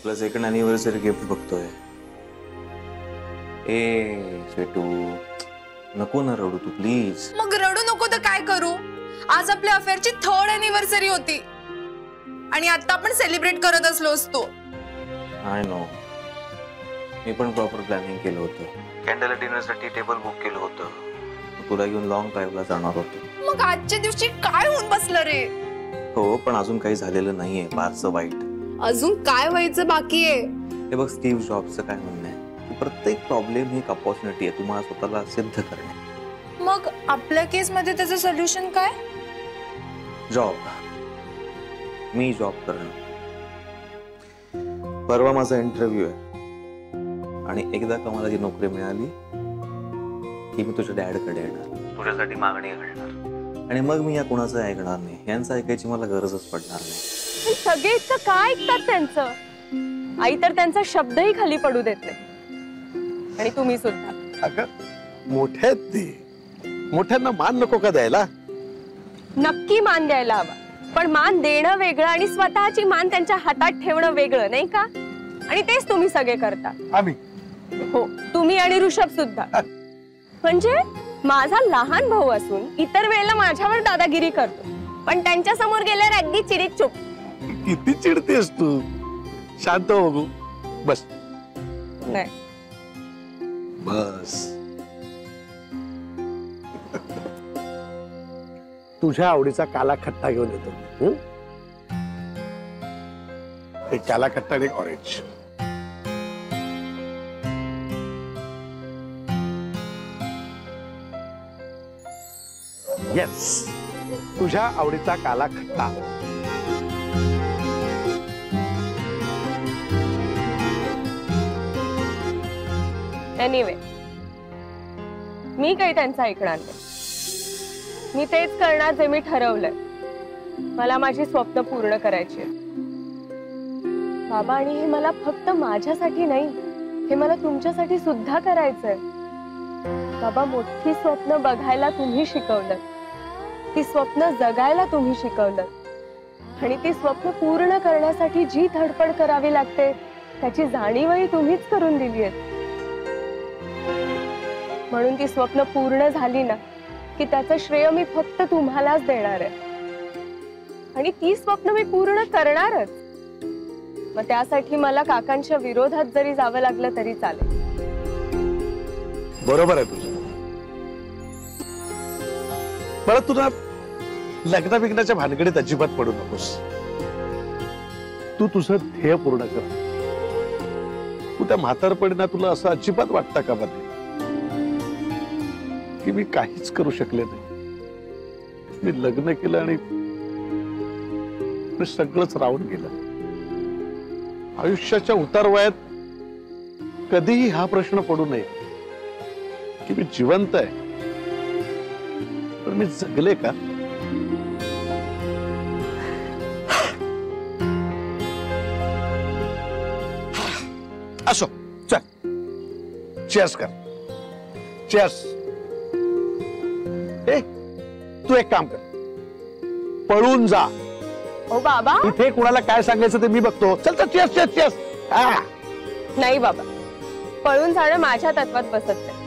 आपलं second anniversary gift बघतोय. ए शेटू, नको ना रडू तू प्लीज. मग रडू नको तर काय करू? आज आपल्या अफेअरची 3rd अॅनिव्हर्सरी होती आणि आता आपण सेलिब्रेट करत असलो असतो. आय नो, मी पण प्रॉपर प्लॅनिंग केलं होतं. कॅन्डल डिनरसाठी टेबल बुक केलं होतं. तुला घेऊन लॉंग ड्राईव्हला जाणार होतो. मग आजच्या दिवशी काय होऊन बसलं रे? हो, पण अजून काही झालेलं नाहीये फारसं वाईट. अजून काय व्हायचं बाकी आहे? हे बघ, स्टीव्ह जॉबचं काय म्हणणं आहे की प्रत्येक प्रॉब्लेम ही एक अपॉर्च्युनिटी आहे तुम्हाला स्वतःला सिद्ध करणे. मग आपल्या केस मध्ये त्याचं सोल्युशन काय? जॉब. मी जॉब करणं. परवा माझा इंटरव्ह्यू आहे आणि एकदा का मला ती नोकरी मिळाली की मी तुझ्या डॅडकडे येणार, तुझ्यासाठी मागणी घालणार आणि मग मी या कुणाचं ऐकणार नाही. यांचं ऐकायची मला गरजच पडणार नाही. सगळे इतकं काय ऐकतात त्यांचं? आई तर त्यांचा शब्दही खाली पडू देत नाही आणि तुम्ही सुद्धा. अगं मोठे आहेत ते, मोठ्यांना मान नको का द्यायला? नक्की मान द्यायला हवा, पण मान देणं वेगळं आणि स्वतःची मान त्यांच्या हातात ठेवणं वेगळं, नाही का? आणि तेच तुम्ही सगळे करता. आम्ही? हो, तुम्ही आणि ऋषभ सुद्धा. म्हणजे माझा लहान भाऊ असून इतर वेळेला माझ्यावर दादागिरी करतो, पण त्यांच्या समोर गेल्यावर अगदी चिडीत चुप. किती चिडतेस तू? शांत हो बघू. बस. नाही बस. तुझ्या आवडीचा काला खट्टा घेऊन येतो. एक काला खट्टा आणि एक ऑरेंज. येस, तुझ्या आवडीचा काला खट्टा. एनिवे, मी काही त्यांचं ऐकणार नाही. मी तेच करणार जे मी ठरवलंय. मला माझी स्वप्न पूर्ण करायची आहेत. बाबा, आणि हे मला फक्त माझ्यासाठी नाही, हे मला तुमच्यासाठी सुद्धा करायचंय. बाबा, मोठी स्वप्न बघायला तुम्ही शिकवलं, ती स्वप्न जगायला तुम्ही शिकवलं आणि ती स्वप्न पूर्ण करण्यासाठी जी धडपड करावी लागते त्याची जाणीवही तुम्हीच करून दिली आहे. म्हणून ती स्वप्न पूर्ण झाली ना की त्याचं श्रेय मी फक्त तुम्हालाच देणार आहे आणि ती स्वप्न मी पूर्ण करणारच. मग त्यासाठी मला काकांच्या विरोधात जरी जावं लागलं तरी चालेल. बरोबर आहे तुझं. मला तुला लग्न बिग्नाच्या भानगडीत अजिबात पडू नकोस. तू तुझं ध्येय पूर्ण कर. तू त्या म्हातारपणीना तुला असं अजिबात वाटतं का मध्ये की मी काहीच करू शकले नाही? मी लग्न केलं आणि सगळंच राहून गेलं. आयुष्याच्या उतारवयात कधीही हा प्रश्न पडू नये की मी जिवंत आहे पण मी जगले का? असो, चल चेअर्स कर. चेअर्स. तू एक काम कर, पळून जा. ओ बाबा, इथे कुणाला काय सांगायचं ते मी बघतो. चल चल, चेअर्स चेअर्स चेअर्स. नाही बाबा, पळून जाणं माझ्या तत्वात बसत नाही.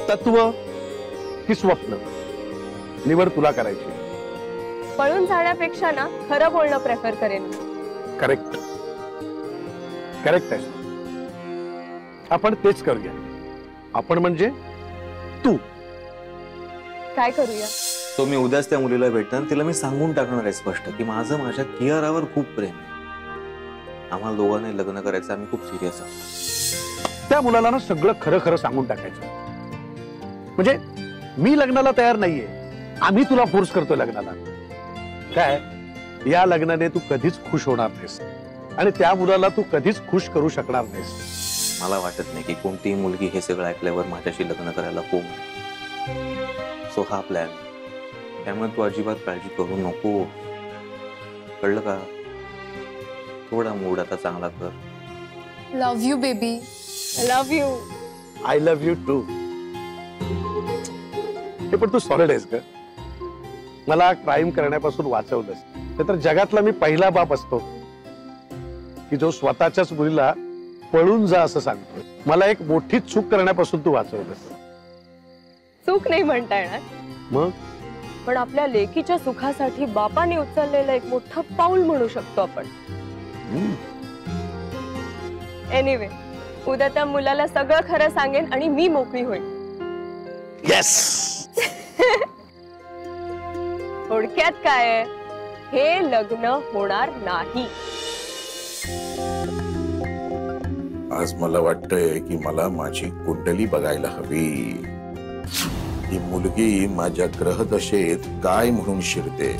तत्व की स्वप्न, निवड तुला करायची. पळून जाण्यापेक्षा ना खरं बोलणं प्रेफर करेन. करेक्ट, करेक्ट आहे. आपण तेच करूया. आपण म्हणजे तू. काय करूया? तो मी उद्याच त्या मुलीला भेटणार. तिला मी सांगून टाकणार आहे स्पष्ट की माझं माझ्या कियारावर खूप प्रेम आहे. आम्हाला दोघांनी लग्न करायचं, आम्ही खूप सिरियस आहोत. त्या मुलाला ना सगळं खरं खरं सांगून टाकायचं. म्हणजे मी लग्नाला तयार नाहीये, आम्ही तुला फोर्स करतोय लग्नाला. काय या लग्नाने तू कधीच खुश होणार नाहीस आणि त्या मुलाला तू कधीच खुश करू शकणार नाहीस. मला वाटत नाही की कोणतीही मुलगी हे सगळं ऐकल्यावर माझ्याशी लग्न करायला हो. सो हा प्लॅन. त्यामुळे तू अजिबात काळजी करू नको, कळलं का? थोडा मूड आता चांगला कर. Love you baby. Love you. I love you too. हे पण तू सॉलिड आहेस का? मला क्राईम करण्यापासून वाचवलंस, तर जगातला मी पहिला बाप असतो की जो स्वतःच्याच मुलीला पळून जा असं सांगतोय. मला एक मोठी चूक करण्यापासून तू वाचवलं. चूक नाही म्हणता येणार, मग पण आपल्या लेकीच्या सुखासाठी बापाने उचललेलं एक मोठं पाऊल म्हणू शकतो आपण. एनिवे, उद्या त्या मुलाला सगळं खरं सांगेन आणि मी मोकळी होईल. येस. थोडक्यात काय आहे, हे लग्न होणार नाही. आज मला वाटतंय की मला माझी कुंडली बघायला हवी. ही मुलगी माझ्या ग्रहदशेत काय म्हणून शिरते.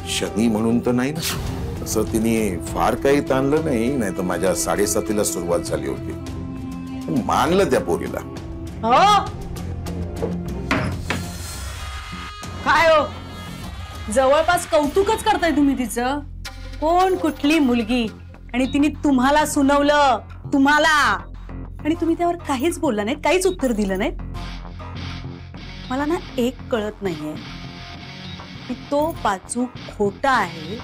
शनी म्हणून तर नाही ना. असं तिने फार काही ताणलं नाही, नाही तर माझ्या 7:30 सुरुवात झाली होती. पण मानलं त्या पोरीला. काय हो, जवळपास कौतुकच करताय तुम्ही तिचं. कोण कुठली मुलगी, आणि तिने तुम्हाला सुनवलं, तुम्हाला, आणि तुम्ही त्यावर काहीच बोलला नाहीत, काहीच उत्तर दिलं नाहीत. मला ना एक कळत नाहीये की तो पाचू खोटा आहे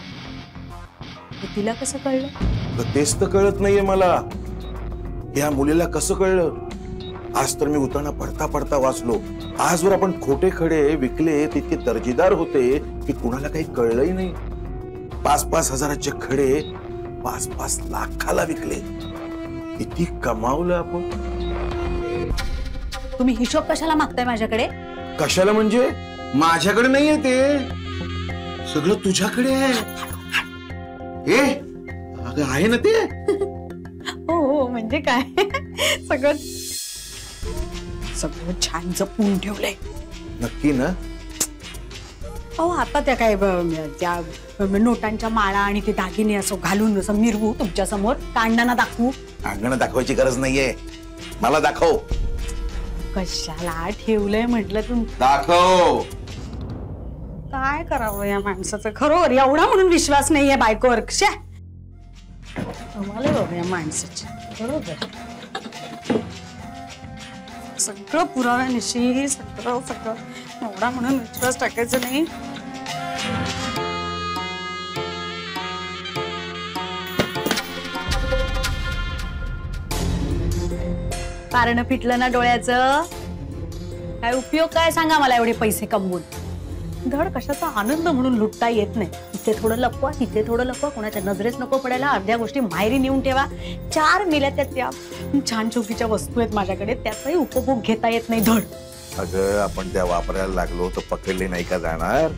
हे तिला कसं कळलं. तेच तर कळत नाहीये मला. या मुलीला कसं कळलं. आज तर मी उताना पडता पडता वाचलो. आजवर आपण खोटे खडे विकले तितके दर्जेदार होते की कुणाला काही कळलंही नाही. 5-5 हजाराचे खडे 5-5 लाखाला विकले. किती कमावलं आपण. तुम्ही हिशोब कशाला मागताय माझ्याकडे. कशाला म्हणजे माझ्याकडे नाहीये, ते सगळं तुझ्याकडे आहे. अगं आहे ना ते. हो हो, म्हणजे काय. सगळं सगळं छान जपून ठेवलंय. नक्की ना. अहो आता त्या काय त्या नोटांच्या माळा आणि ते दागिने असं घालून असं मिरवू तुमच्या समोर, कांडाना दाखवू. अंगण दाखवायची गरज नाहीये. मला दाखव. कशाला ठेवलंय म्हटलं तू. दाखव. काय करावं या माणसाचं. खरोबर एवढा म्हणून विश्वास नाहीये बायकोवर. तुम्हाला बघ या माणसाची. बरोबर सगळं पुराव्यानिशी सगळं एवढा म्हणून विश्वास टाकायचं नाही. कारण फिटलं ना डोळ्याचं. काय उपयोग काय सांगा मला एवढे पैसे कमवून. धड कशाचा आनंद म्हणून लुटता येत नाही. इथे थोडं लपवा, तिथे थोडं लपवा, कोणाच्या नजरेच नको पडायला. अर्ध्या गोष्टी माहेरी नेऊन ठेवा. 4 मिल्या त्या छान चौकीच्या वस्तू आहेत माझ्याकडे, त्याचाही उपभोग घेता येत नाही धड. अगं आपण त्या वापरायला लागलो तर पकडले नाही का जाणार.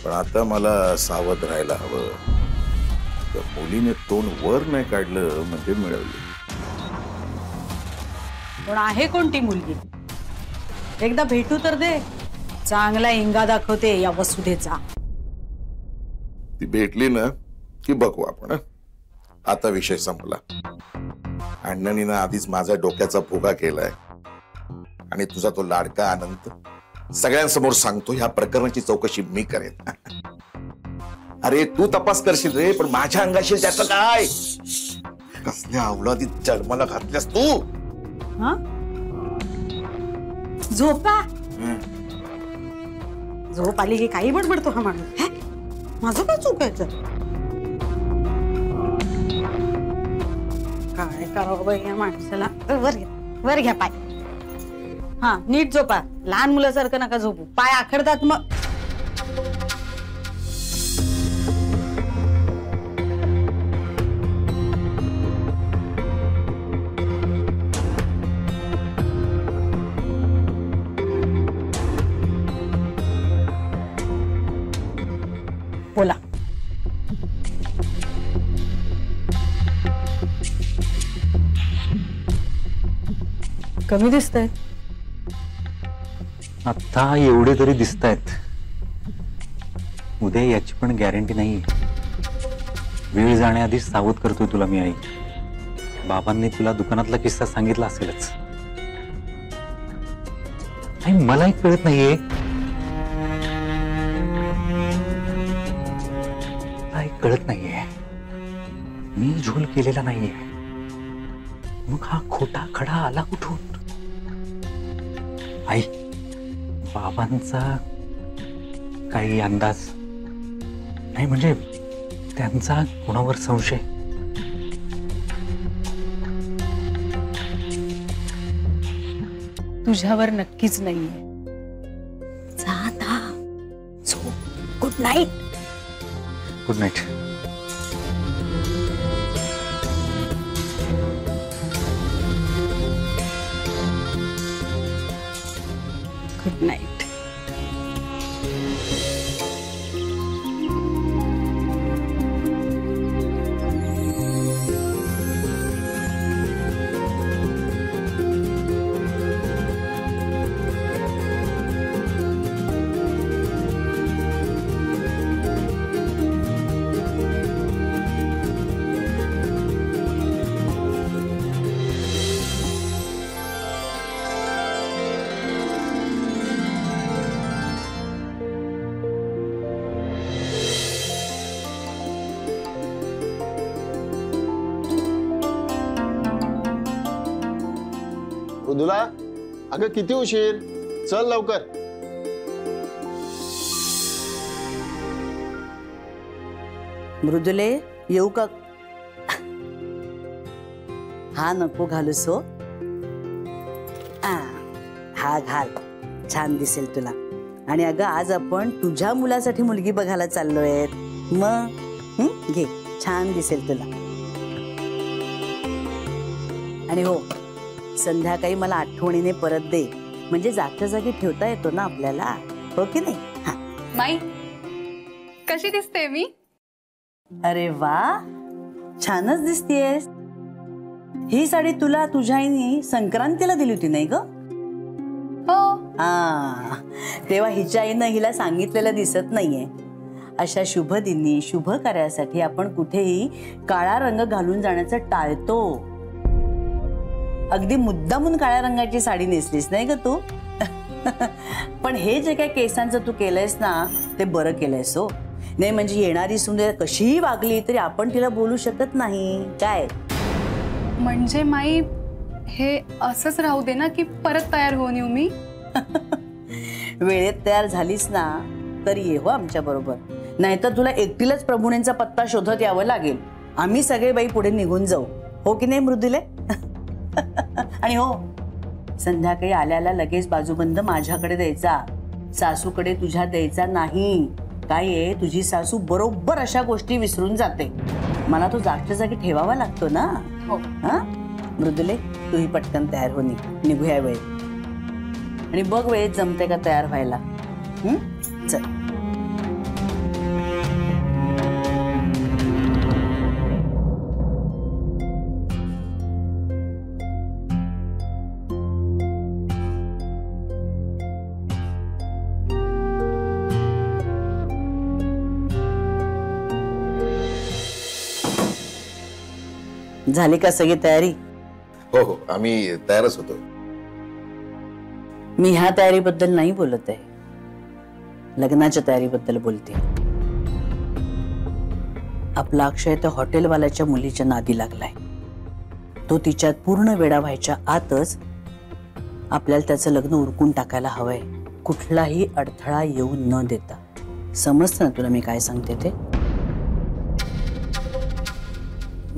पण आता मला सावध राहायला हवं. त्या मुलीने तोंड वर नाही काढलं म्हणजे मिळवली. पण आहे कोणती मुलगी. एकदा भेटू तर दे. चांगला इंगा दाखवते या वसुधेचा. ती भेटली ना की बघू आपण. आता विषय संपला. अण्णांनी ना आधीच माझा डोक्याचा फुगा केलाय आणि तुझा तो लाडका आनंद सगळ्यांसमोर सांगतो ह्या प्रकरणाची चौकशी मी करेन. अरे तू तपास करशील रे, पण माझ्या अंगाशी त्याचं काय. कसल्या अवलादीत जन्माला घातल्यास तू. झोपा. झोप आली की काही बडबडतो हा माणूस. माझं काय चुकायचं. काय करावं या माणसाला. वर घ्या पाय. हा नीट झोपा. लहान मुलासारखं नका झोपू. पाय आखडतात मग. बोला. कमी दिसतंय. आता एवढे तरी दिसतायत. उद्या याची पण गॅरंटी नाही. वेळ जाण्याआधीच सावध करतोय तुला मी आई. बाबांनी तुला दुकानातला किस्सा सांगितला असेलच. आई मलाही कळत नाहीये. कळत नाहीये. मी झोल केलेला नाहीये. मग हा खोटा खडा आला कुठून. आई बाबांचा काही अंदाज नाही. म्हणजे त्यांचा कोणावर संशय? तुझ्यावर नक्कीच नाहीये. जा आता. Good night. Good night. Good night. Mridula, अगं किती उशीर, चल लवकर. मृदुले, येऊ का? हा नको घालूस हो. हा घाल, छान दिसेल तुला. आणि अगं आज आपण तुझ्या मुलासाठी मुलगी बघायला चाललोय. मग घे, छान दिसेल तुला. आणि हो, संध्याकाळी मला आठवणीने परत दे, म्हणजे जागच्या जागी ठेवता येतो ना आपल्याला, हो की नाही? हा. माई, कशी दिसते मी? अरे वा, छानच दिसतेस. ही साडी तुला तुझ्या आईने संक्रांतीला दिली होती नाही ग? हो. तेव्हा हिच्या आईनं हिला सांगितलेलं दिसत नाहीये. अशा शुभ दिनी शुभ कार्यासाठी आपण कुठेही काळा रंग घालून जाण्याचं टाळतो. अगदी मुद्दामून काळ्या रंगाची साडी नेसलीस नाही ग तू. पण हे जे काय केसांचं तू केलंयस ना, ते बरं केलंयस हो. नाही म्हणजे येणारी सुंदर कशीही वागली तरी आपण तिला बोलू शकत नाही काय. म्हणजे माई, हे असंच राहू दे ना की परत तयार होऊन येऊ मी? वेळेत तयार झालीस ना तर ये हो आमच्या बरोबर, नाहीतर तुला एकटीलाच प्रभूंचा पत्ता शोधत यावं लागेल. आम्ही सगळे बाई पुढे निघून जाऊ, हो की नाही मृदुले? आणि हो, संध्याकाळी आल्याला लगेच बाजूबंद माझ्याकडे द्यायचा, सासूकडे तुझ्या द्यायचा नाही. काय आहे, तुझी सासू बरोबर अशा गोष्टी विसरून जाते. मला तो जागच्या जागी ठेवावा लागतो ना. हो. हा मृदुले, तूही पटकन तयार हो, निघूया वेळ. आणि बघ वेळेत जमते का तयार व्हायला. चल. झाली का सगळी तयारी? हो हो, आम्ही तयारच होतो. मी ह्या तयारीबद्दल नाही बोलत आहे, लग्नाच्या तयारीबद्दल बोलते. आपला अक्षय तर हॉटेलवाल्याच्या मुलीच्या नादी लागलाय. तो तिच्यात पूर्ण वेडा व्हायच्या आतच आपल्याला त्याचं लग्न उरकून टाकायला हवंय, कुठलाही अडथळा येऊ न देता. समजतं ना तुला मी काय सांगते ते?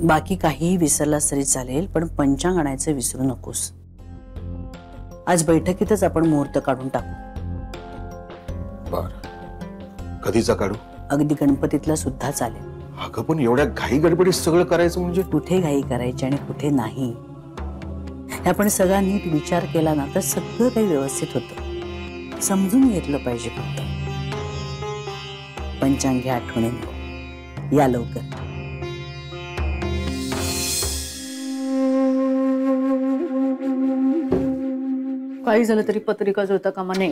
बाकी काहीही विसरलास तरी चालेल, पण पंचांग आणायचं विसरू नकोस. आज बैठकीतच आपण मुहूर्त काढून टाकू. बर, कधीचा काढू? अगदी गणपतीतला सुद्धा चालेल. अगं पण एवढ्या घाई गडबडीत सगळं करायचं म्हणजे? कुठे घाई करायची आणि कुठे नाही, आपण सगळा नीट विचार केला ना तर सगळं काही व्यवस्थित होतं. समजून घेतलं पाहिजे फक्त. पंचांग घ्या आठवणीने, या लवकर. काही झालं तरी पत्रिका जुळता कामा नये.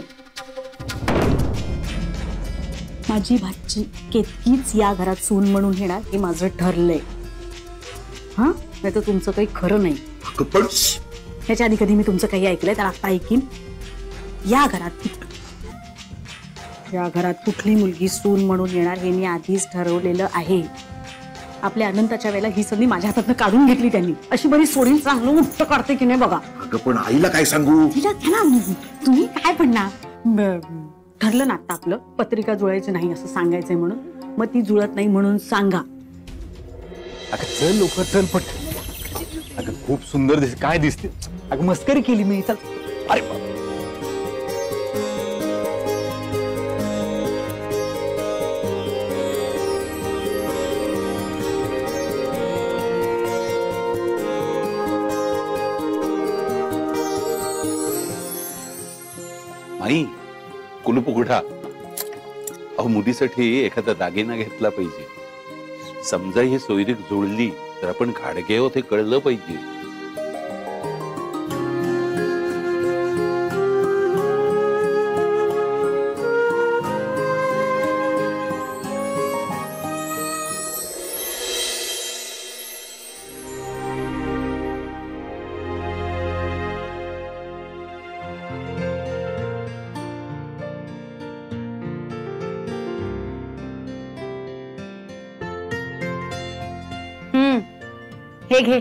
माझी भाची केतकीच या घरात सून म्हणून येणार हे माझं ठरलंय. हा, नाही तर तुमचं काही खरं नाही. ह्याच्या आधी कधी मी तुमचं काही ऐकलंय तर आता ऐकीन. या घरात कुठली मुलगी सून म्हणून येणार हे मी आधीच ठरवलेलं आहे. आपल्या अनंताच्या वेळेला ही संधी माझ्या हातातनं काढून घेतली त्यांनी. अशी बरी सोडीन चांगलं मोठं काढते की नाही बघा. पण आईला काय सांगू? तिला तुम्ही काय म्हणणार? ठरलं ना आता आपलं पत्रिका जुळायची नाही असं सांगायचंय म्हणून. मग ती जुळत नाही म्हणून सांगा. अगं चल लवकर चल पट. अगं खूप सुंदर काय दिसते. अगं मस्करी केली मी. चल. अरे बाप. आई कुलूप उघडा. अहो मुलीसाठी एखादा दागिना घेतला पाहिजे. समजा ही सोयरीक जुळली तर आपण घाडगे आहोत हे कळलं पाहिजे. हे घे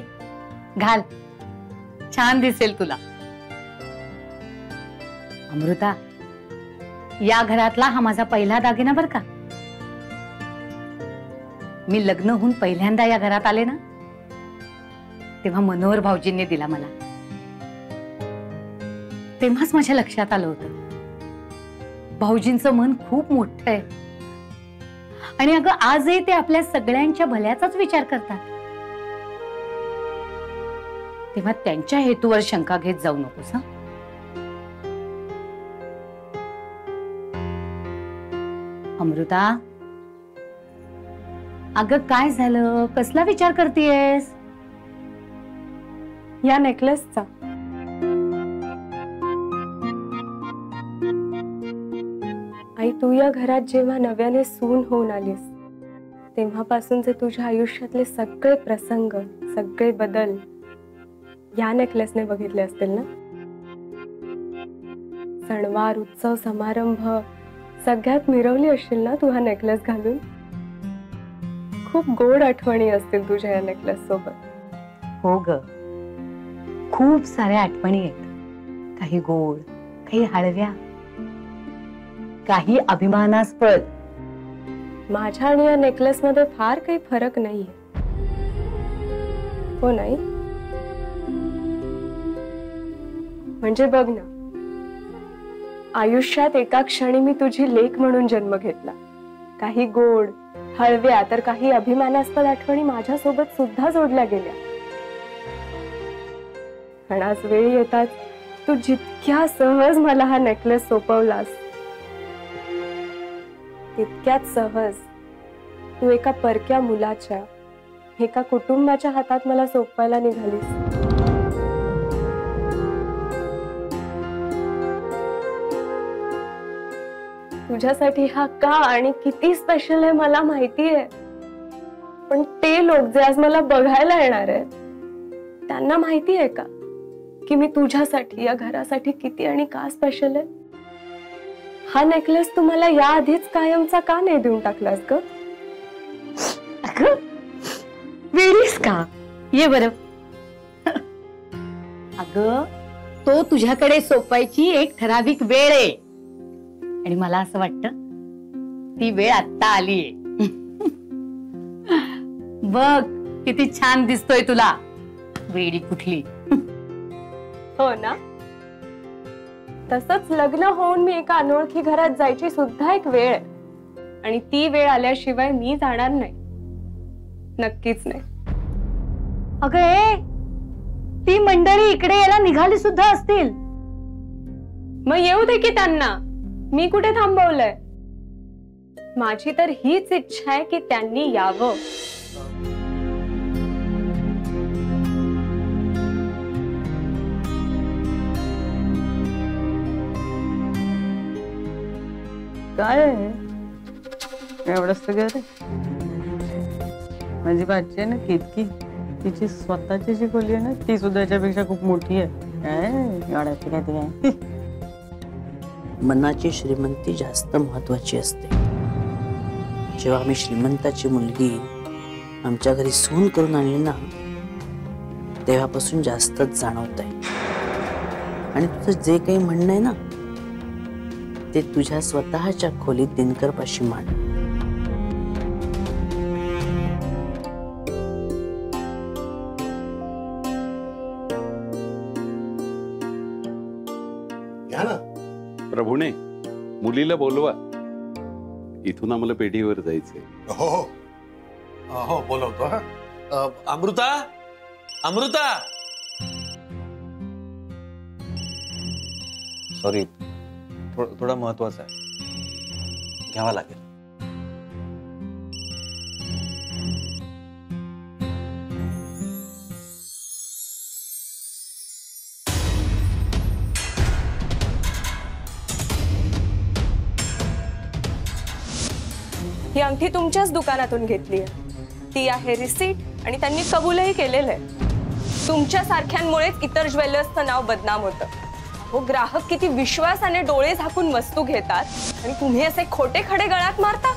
घाल, छान दिसेल तुला. अमृता, या घरातला हा माझा पहिला दागिना बर का. मी लग्न होऊन पहिल्यांदा या घरात आले ना, तेव्हा मनोहर भाऊजींनी दिला मला. तेव्हाच माझ्या लक्षात आलं होतं भाऊजींचं मन खूप मोठं आहे. आणि अगं आजही ते आपल्या सगळ्यांच्या भल्याचाच विचार करतात. तेव्हा त्यांच्या हेतूवर शंका घेत जाऊ नकोस. हा, अमृता, अगं काय झालं, कसला विचार करतेयस? या नेकलेसचा. आई, तू या घरात जेव्हा नव्याने सून होऊन आलीस तेव्हापासूनचे तुझ्या आयुष्यातले सगळे प्रसंग, सगळे बदल या नेकलेसने बघितले असतील ना. सणवार, उत्सव, समारंभ सगळ्यात मिरवली असशील ना तू हा नेकलेस घालून. खूप गोड आठवणी असतील तुझ्या या नेकलेस सोबत. हो ग, खूप साऱ्या आठवणी आहेत. काही गोड, काही हळव्या, काही अभिमानास्पद. माझ्या आणि या नेकलेस मध्ये फार काही फरक नाहीये, हो नाही? म्हणजे बघ ना, आयुष्यात एका क्षणी मी तुझी लेक म्हणून जन्म घेतला. काही गोड, हळव्या तर काही अभिमानास्पद आठवणी माझ्यासोबत सुद्धा जोडल्या गेल्या. पण आज वेळ येतात तू जितक्या सहज मला हा नेकलेस सोपवलास, तितक्याच सहज तू एका परक्या मुलाच्या, एका कुटुंबाच्या हातात मला सोपवायला निघालीस. तुझ्यासाठी हा का आणि किती स्पेशल आहे मला माहिती आहे. पण ते लोक जे आज मला बघायला येणार आहेत त्यांना माहिती आहे का की मी तुझ्यासाठी, या घरासाठी किती आणि का स्पेशल आहे? हा नेकलेस तू मला याआधीच कायमचा का नाही देऊन टाकलास ग? वेळीस का? ये बरं. अगं, तो तुझ्याकडे सोपवायची एक ठराविक वेळ आहे आणि मला असं वाटतं ती वेळ आत्ता आलीये. बघ किती छान दिसतोय तुला. वेडी कुठली. हो ना. तसंच लग्न होऊन मी एका अनोळखी घरात जायची सुद्धा एक वेळ आहे आणि ती वेळ आल्याशिवाय मी जाणार नाही, नक्कीच नाही. अगं ए, ती मंडळी इकडे यायला निघाली सुद्धा असतील. मग येऊ दे की त्यांना, मी कुठे थांबवलंय? माझी तर हीच इच्छा आहे की त्यांनी यावं. काय एवढं सगळं? माझी भाची आहे ना केतकी, तिची स्वतःची जी खोली आहे ना ती सुद्धा याच्यापेक्षा खूप मोठी आहे. काय मनाची श्रीमंती जास्त महत्वाची असते. जेव्हा आम्ही श्रीमंताची मुलगी आमच्या घरी सून करून आणली ना, तेव्हापासून जास्तच जाणवत आहे. आणि तुझं जे काही म्हणणं आहे ना ते तुझ्या स्वतःच्या खोलीत दिनकर पाशी मांड. मुलीला बोलवा, इथून आम्हाला पेढीवर जायचंय. हो हो बोलवतो. अमृता, अमृता. सॉरी, थोडा महत्वाचा आहे, घ्यावा लागेल. ही अंगठी तुमच्याच दुकानातून घेतली आहे. ती आहे रिसीट आणि त्यांनी कबूलही केलेलं आहे. तुमच्या सारख्यांमुळेच इतर ज्वेलर्सचं नाव बदनाम होतं. हो, ग्राहक किती विश्वासाने डोळे झाकून वस्तू घेतात आणि तुम्ही असे खोटे खडे गळ्यात मारता.